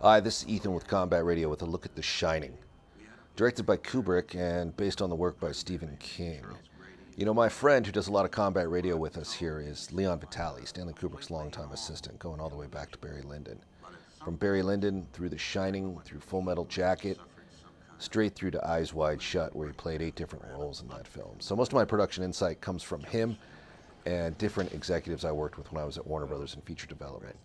Hi, this is Ethan with Combat Radio with a look at The Shining. Directed by Kubrick and based on the work by Stephen King. You know, my friend who does a lot of Combat Radio with us here is Leon Vitali, Stanley Kubrick's longtime assistant, going all the way back to Barry Lyndon. From Barry Lyndon, through The Shining, through Full Metal Jacket, straight through to Eyes Wide Shut, where he played 8 different roles in that film. So most of my production insight comes from him and different executives I worked with when I was at Warner Brothers in feature development.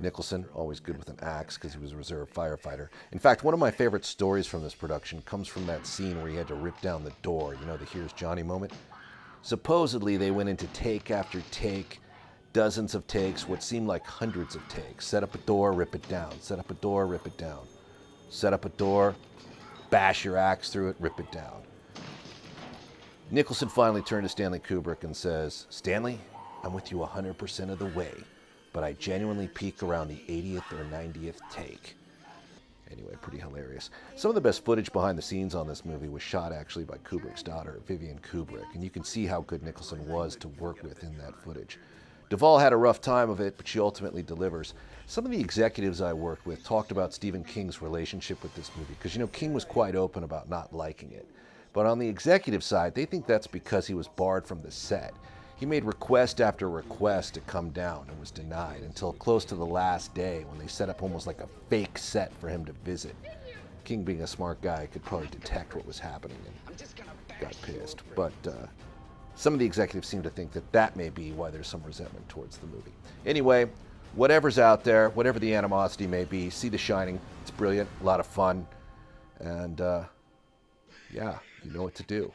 Nicholson, always good with an axe because he was a reserve firefighter. In fact, one of my favorite stories from this production comes from that scene where he had to rip down the door, you know, the Here's Johnny moment. Supposedly, they went into take after take, dozens of takes, what seemed like hundreds of takes. Set up a door, rip it down. Set up a door, rip it down. Set up a door, bash your axe through it, rip it down. Nicholson finally turned to Stanley Kubrick and says, "Stanley, I'm with you 100% of the way, but I genuinely peak around the 80th or 90th take." Anyway, pretty hilarious. Some of the best footage behind the scenes on this movie was shot actually by Kubrick's daughter, Vivian Kubrick, and you can see how good Nicholson was to work with in that footage. Duvall had a rough time of it, but she ultimately delivers. Some of the executives I worked with talked about Stephen King's relationship with this movie, because, you know, King was quite open about not liking it. But on the executive side, they think that's because he was barred from the set. He made request after request to come down and was denied until close to the last day when they set up almost like a fake set for him to visit. King, being a smart guy, could probably detect what was happening and got pissed. But some of the executives seem to think that that may be why there's some resentment towards the movie. Anyway, whatever's out there, whatever the animosity may be, see The Shining. It's brilliant, a lot of fun, and yeah, you know what to do.